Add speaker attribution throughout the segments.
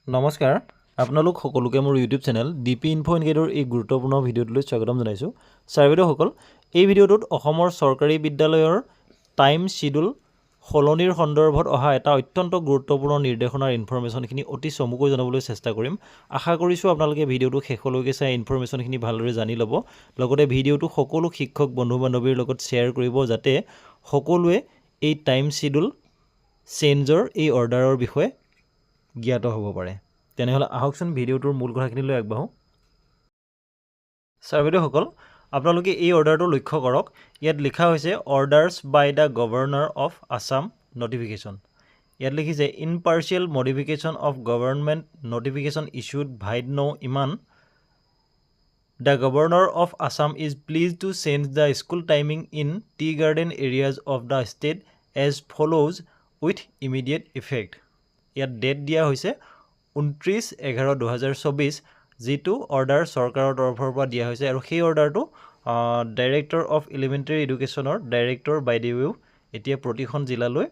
Speaker 1: নমস্কাৰ আপোনালোক সকলোকে মোৰ YouTube channel DP info and গাইডৰ এই গুৰুত্বপূৰ্ণ ভিডিঅ'টোলৈ স্বাগতম জনাইছোঁ। ছাৰ বাইদেউসকল, এই ভিডিঅ'টোত অসমৰ চৰকাৰী বিদ্যালয়ৰ টাইম শিডিউল সলনিৰ সন্দৰ্ভত অহা এটা অত্যন্ত গুৰুত্বপূৰ্ণ নিৰ্দেশনাৰ ইনফৰমেশ্যনখিনি অতি চমুকৈ জনাবলৈ চেষ্টা কৰিম। আশা কৰিছোঁ আপোনালোকে ভিডিঅ'টো শেষলৈকে চাই ইনফৰমেশ্যনখিনি ভালদৰে জানি ল'ব। লগতে ভিডিঅ'টো সকলো শিক্ষক বন্ধু বান্ধৱীৰ লগত শ্বেয়াৰ কৰিব, যাতে সকলোৱে এই টাইম শিডিউল চেঞ্জৰ এই অৰ্ডাৰৰ বিষয়ে জ্ঞাত হ'ব পাৰে। তেনেহ'লে আহকচোন ভিডিঅ'টোৰ মূল কথাখিনিলৈ আগবাঢ়োঁ। ছাৰ বাইদেউসকল, আপোনালোকে এই অৰ্ডাৰটো লক্ষ্য কৰক। ইয়াত লিখা হৈছে orders by the governor of Assam notification. ইয়াত লিখিছে in partial modification of government notification issued vide no ইমান the governor of Assam is pleased to change the school timing in tea garden areas of the state as follows with immediate effect. ইয়াত date দিয়া হৈছে 29/11/2024, যিটো order চৰকাৰৰ তৰফৰ পৰা দিয়া হৈছে, আৰু সেই অৰ্ডাৰটো ডাইৰেক্টৰ অফ এলিমেণ্টেৰী এডুকেশ্যনৰ ডাইৰেক্টৰ বাইদেৱেও এতিয়া প্ৰতিখন জিলালৈ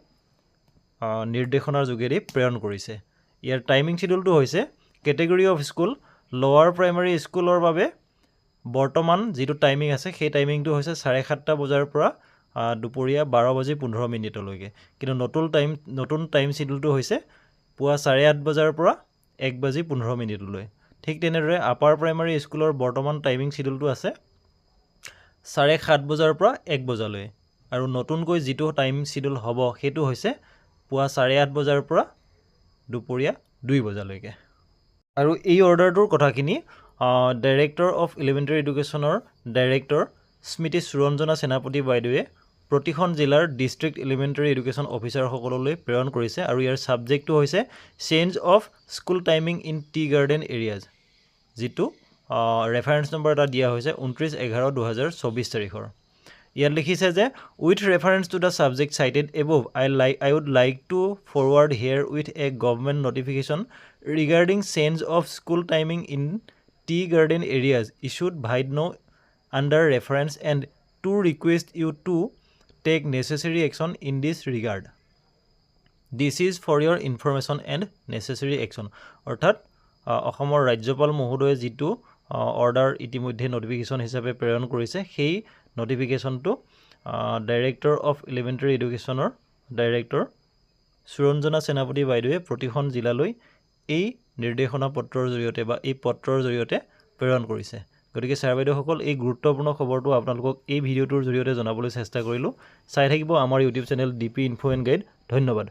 Speaker 1: নিৰ্দেশনাৰ যোগেদি প্ৰেৰণ কৰিছে। ইয়াৰ টাইমিং শিডিউলটো হৈছে কেটেগৰী অফ স্কুল লোৱাৰ প্ৰাইমাৰী স্কুলৰ বাবে বৰ্তমান যিটো টাইমিং আছে সেই টাইমিংটো হৈছে 7:30 বজাৰ পৰা দুপৰীয়া 12:15 কিন্তু নতুন টাইম শিডিউলটো হৈছে পুৱা 8:30 বজাৰ পৰা 1:15। ঠিক তেনেদৰে আপাৰ প্ৰাইমাৰী স্কুলৰ বৰ্তমান টাইমিং শিডিউলটো আছে 7:30 বজাৰ পৰা 1 বজালৈ, আৰু নতুনকৈ যিটো টাইম শিডিউল হ'ব সেইটো হৈছে পুৱা 8:30 বজাৰ পৰা দুপৰীয়া 2 বজালৈকে। আৰু এই অৰ্ডাৰটোৰ কথাখিনি ডাইৰেক্টৰ অফ এলিমেণ্টেৰী এডুকেশ্যনৰ ডাইৰেক্টৰ স্মৃতি সুৰঞ্জনা সেনাপতি বাইদেৱে প্ৰতিখন জিলাৰ ডিষ্ট্ৰিক্ট এলিমেণ্টেৰী এডুকেশ্যন অফিচাৰসকললৈ প্ৰেৰণ কৰিছে, আৰু ইয়াৰ ছাবজেক্টটো হৈছে change of school timing in tea garden areas, যিটো ৰেফাৰেঞ্চ নম্বৰ এটা দিয়া হৈছে 29/11/2024 তাৰিখৰ। ইয়াত লিখিছে যে with reference to the subject cited above I would like to forward herewith a government notification regarding change of school timing in tea garden areas issued vide no under reference and to request you to take necessary action in this regard. This is for your information and necessary action. অৰ্থাৎ অসমৰ ৰাজ্যপাল মহোদয়ে যিটো order ইতিমধ্যে notification হিচাপে প্ৰেৰণ কৰিছে, সেই নটিফিকেশ্যনটো ডাইৰেক্টৰ অফ এলিমেণ্টেৰী এডুকেশ্যনৰ ডাইৰেক্টৰ সুৰঞ্জনা সেনাপতি বাইদেৱে প্ৰতিখন জিলালৈ এই নিৰ্দেশনা পত্ৰৰ জৰিয়তে বা এই পত্ৰৰ জৰিয়তে প্ৰেৰণ কৰিছে। গতিকে ছাৰ বাইদেউসকল, এই গুৰুত্বপূৰ্ণ খবৰটো আপোনালোকক এই ভিডিঅ'টোৰ জৰিয়তে জনাবলৈ চেষ্টা কৰিলোঁ। চাই থাকিব আমাৰ YouTube channel DP info and guide. ধন্যবাদ।